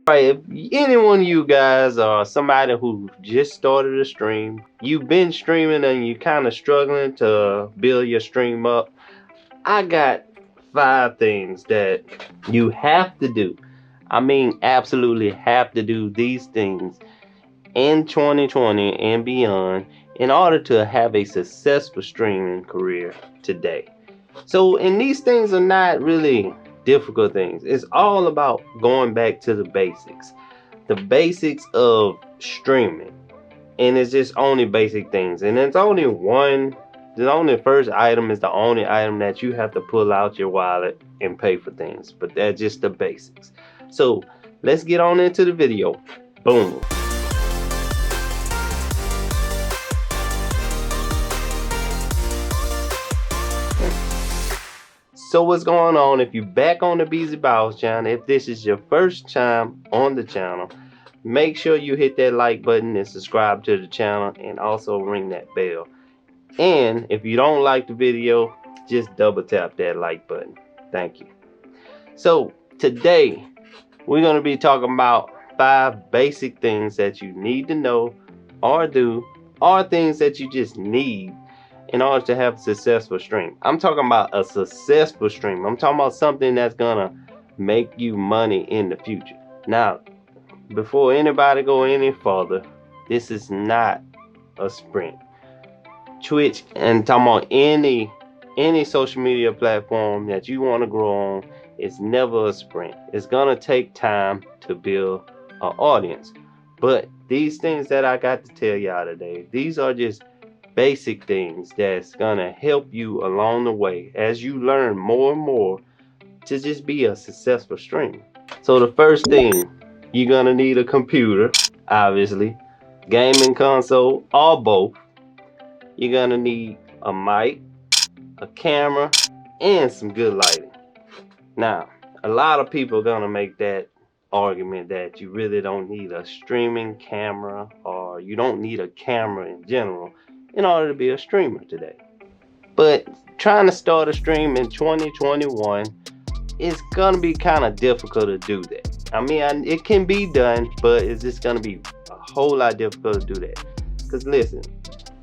Right, if any one of you guys or somebody who just started a stream, you've been streaming and you're kind of struggling to build your stream up, I got 5 things that you have to do. I mean, absolutely have to do these things in 2020 and beyond in order to have a successful streaming career today. So, and these things are not really difficult things. It's all about going back to the basics of streaming. And it's just only basic things. And it's only one, the only first item is the only item that you have to pull out your wallet and pay for things. But that's just the basics. So, let's get on into the video. Boom. So what's going on? If you're back on the Beezy Bowers channel, if this is your first time on the channel, make sure you hit that like button and subscribe to the channel, and also ring that bell. And if you don't like the video, just double tap that like button. Thank you. So today we're going to be talking about 5 basic things that you need to know or do, or things that you just need in order to have a successful stream. I'm talking about a successful stream. I'm talking about something that's gonna make you money in the future. Now, before anybody go any further, this is not a sprint. Twitch and talking about any social media platform that you want to grow on, it's never a sprint. It's gonna take time to build an audience. But these things that I got to tell y'all today, these are just basic things that's gonna help you along the way as you learn more and more to just be a successful streamer. So the first thing, you're gonna need a computer, obviously, gaming console, or both. You're gonna need a mic, a camera, and some good lighting. Now, a lot of people are gonna make that argument that you really don't need a streaming camera, or you don't need a camera in general in order to be a streamer today. But trying to start a stream in 2021, it's gonna be kind of difficult to do that. I mean, it can be done, but it's just gonna be a whole lot difficult to do that. Because listen,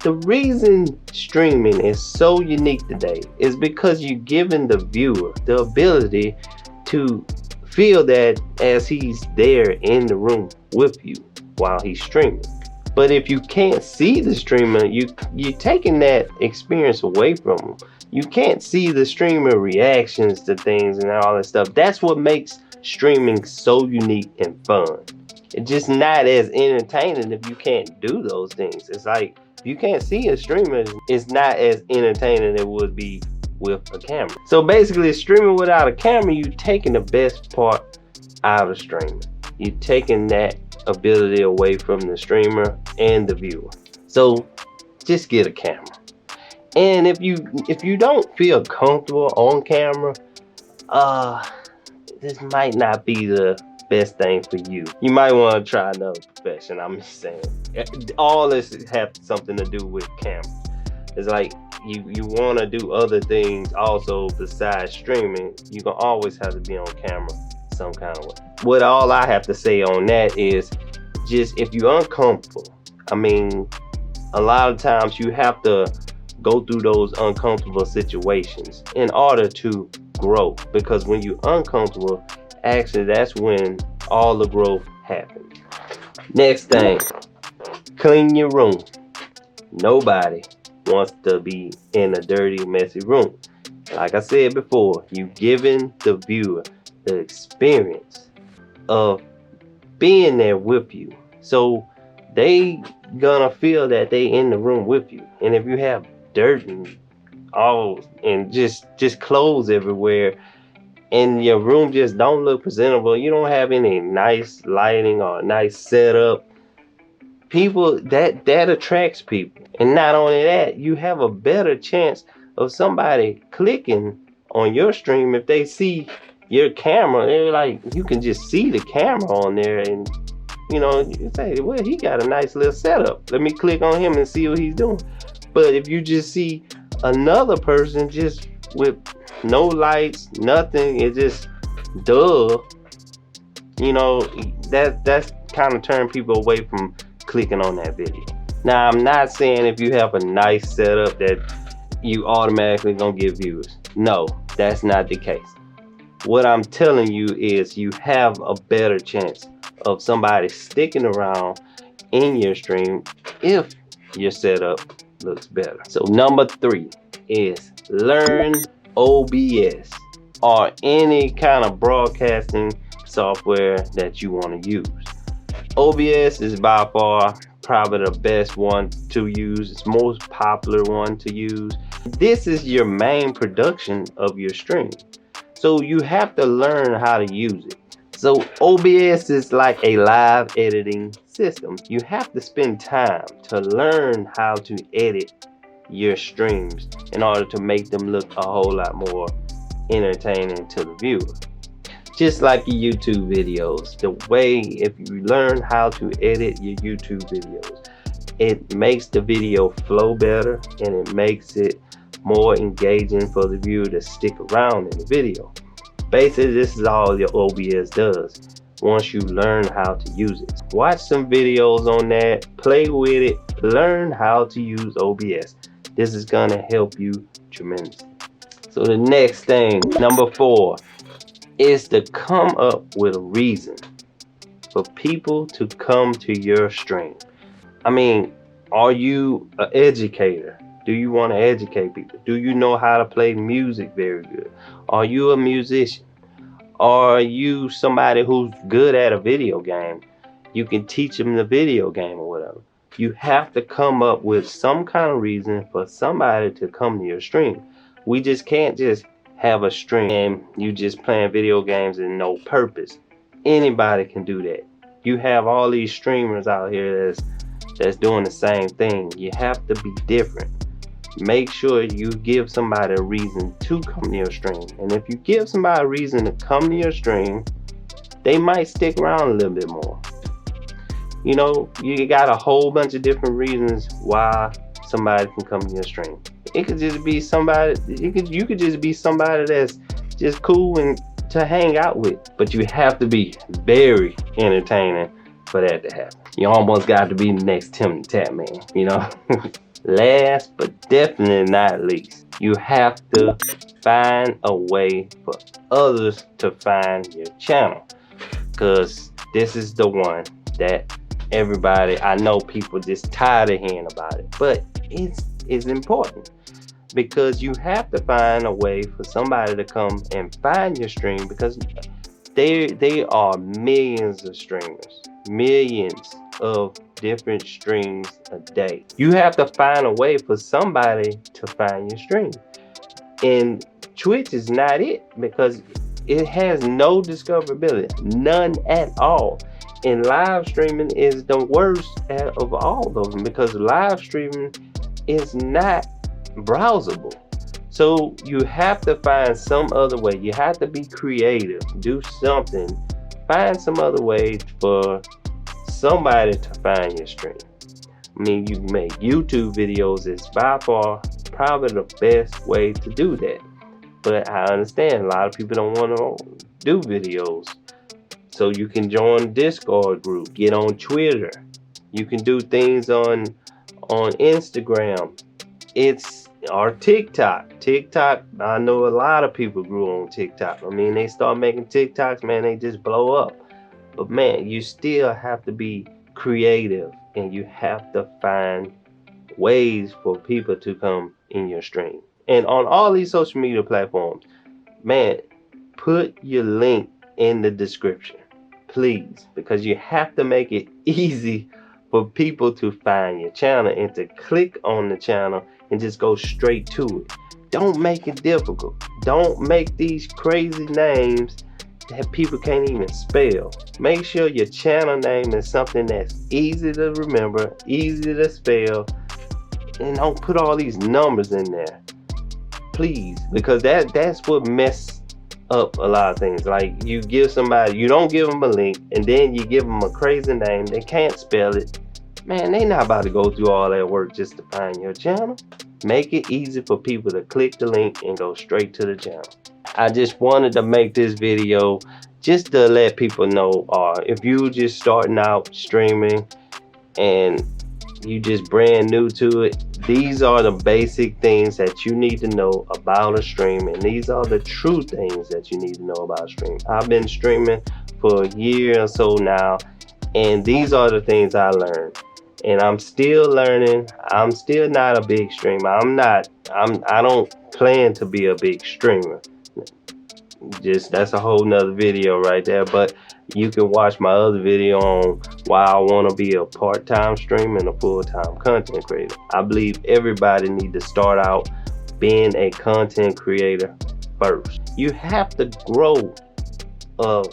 the reason streaming is so unique today is because you're giving the viewer the ability to feel that as he's there in the room with you while he's streaming. But if you can't see the streamer, you're taking that experience away from them. You can't see the streamer reactions to things and all that stuff. That's what makes streaming so unique and fun. It's just not as entertaining if you can't do those things. It's like, if you can't see a streamer, it's not as entertaining as it would be with a camera. So basically, streaming without a camera, you're taking the best part out of streaming. You're taking that ability away from the streamer and the viewer. So just get a camera. And if you don't feel comfortable on camera, this might not be the best thing for you. You might want to try another profession. I'm just saying. All this has something to do with camera. It's like you want to do other things also besides streaming. You can always have to be on camera some kind of way. What all I have to say on that is, just if you're uncomfortable, I mean, a lot of times you have to go through those uncomfortable situations in order to grow, because when you're uncomfortable, actually that's when all the growth happens. Next thing, clean your room. Nobody wants to be in a dirty, messy room. Like I said before, you giving the viewer the experience of being there with you, so they gonna feel that they in the room with you. And if you have dirt and all and just clothes everywhere, and your room just don't look presentable, you don't have any nice lighting or nice setup, people, that attracts people. And not only that, you have a better chance of somebody clicking on your stream if they see your camera. They're like, you can just see the camera on there, and you know, you say, well, he got a nice little setup, let me click on him and see what he's doing. But if you just see another person just with no lights, nothing, it's just dull, You know, that's kind of turn people away from clicking on that video. Now, I'm not saying if you have a nice setup that you automatically gonna get viewers. No, that's not the case. What I'm telling you is you have a better chance of somebody sticking around in your stream if your setup looks better. So number 3 is learn OBS or any kind of broadcasting software that you want to use. OBS is by far probably the best one to use. It's most popular one to use. This is your main production of your stream, so you have to learn how to use it. So OBS is like a live editing system. You have to spend time to learn how to edit your streams in order to make them look a whole lot more entertaining to the viewer. Just like your YouTube videos, the way if you learn how to edit your YouTube videos, it makes the video flow better and it makes it more engaging for the viewer to stick around in the video. Basically, this is all your OBS does once you learn how to use it. Watch some videos on that, play with it, learn how to use OBS. This is gonna help you tremendously. So the next thing, number 4, is to come up with a reason for people to come to your stream. I mean, are you an educator? Do you want to educate people? Do you know how to play music very good? Are you a musician? Are you somebody who's good at a video game? You can teach them the video game or whatever. You have to come up with some kind of reason for somebody to come to your stream. We just can't just have a stream and you just playing video games and no purpose. Anybody can do that. You have all these streamers out here that's doing the same thing. You have to be different. Make sure you give somebody a reason to come to your stream. And if you give somebody a reason to come to your stream, they might stick around a little bit more. You know, you got a whole bunch of different reasons why somebody can come to your stream. It could just be somebody, you could just be somebody that's just cool and to hang out with. But you have to be very entertaining for that to happen. You almost got to be the next Tim the Tap Man, you know. Last but definitely not least, you have to find a way for others to find your channel, because this is the one that everybody, I know people just tired of hearing about it, but it's important, because you have to find a way for somebody to come and find your stream, because they are millions of streamers, millions of different streams a day. You have to find a way for somebody to find your stream. And Twitch is not it, because it has no discoverability, none at all. And live streaming is the worst of all of them, because live streaming is not browsable. So you have to find some other way. You have to be creative, do something, find some other way for somebody to find your stream. I mean, you can make YouTube videos. Is by far probably the best way to do that. But I understand a lot of people don't want to do videos. So you can join Discord group, get on Twitter. You can do things on Instagram. Or TikTok. TikTok, I know a lot of people grew on TikTok. I mean, they start making TikToks, man, they just blow up. But man, you still have to be creative, and you have to find ways for people to come in your stream. And on all these social media platforms, man, put your link in the description, please, because you have to make it easy for people to find your channel and to click on the channel and just go straight to it. Don't make it difficult. Don't make these crazy names that people can't even spell. Make sure your channel name is something that's easy to remember, easy to spell, and don't put all these numbers in there, please, because that's what messes up a lot of things. Like, you give somebody, you don't give them a link, and then you give them a crazy name, they can't spell it. Man, they not about to go through all that work just to find your channel. Make it easy for people to click the link and go straight to the channel. I just wanted to make this video just to let people know, if you just starting out streaming and you just brand new to it, these are the basic things that you need to know about a stream, and these are the true things that you need to know about stream. I've been streaming for a year or so now, and these are the things I learned, and I'm still learning. I'm still not a big streamer. I don't plan to be a big streamer. Just that's a whole nother video right there, but you can watch my other video on why I want to be a part-time streamer and a full-time content creator. I believe everybody need to start out being a content creator first. You have to grow a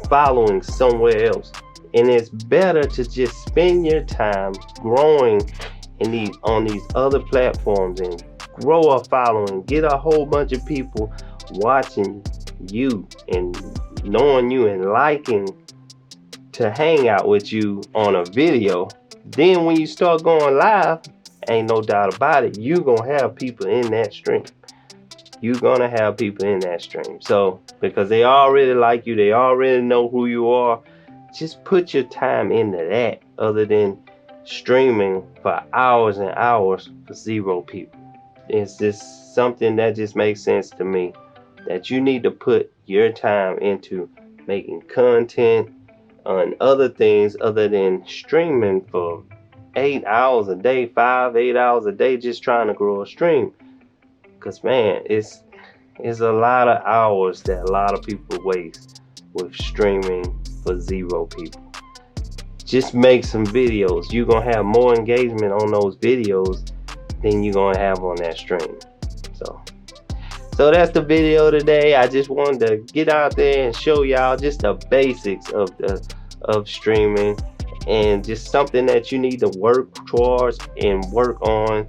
following somewhere else, and it's better to just spend your time growing on these other platforms and grow a following, get a whole bunch of people watching you and knowing you and liking to hang out with you on a video. Then when you start going live, ain't no doubt about it, you gonna have people in that stream. You're gonna have people in that stream. So because they already like you, they already know who you are, just put your time into that, other than streaming for hours and hours for 0 people. It's just something that just makes sense to me, that you need to put your time into making content on other things other than streaming for 8 hours a day, 5-8 hours a day, just trying to grow a stream. Because man, it's a lot of hours that a lot of people waste with streaming for 0 people. Just make some videos. You're gonna have more engagement on those videos than you're gonna have on that stream. So that's the video today. I just wanted to get out there and show y'all just the basics of streaming, and just something that you need to work towards and work on.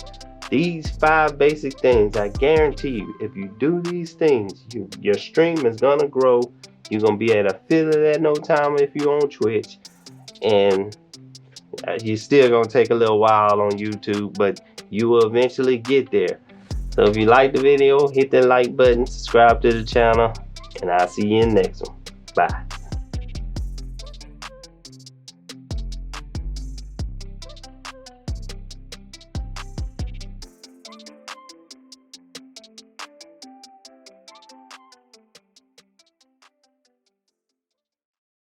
These 5 basic things, I guarantee you, if you do these things, your stream is gonna grow. You're gonna be able to feel it at no time if you're on Twitch, and you're still gonna take a little while on YouTube, but you will eventually get there. So if you like the video, hit that like button, subscribe to the channel, and I'll see you in the next one. Bye.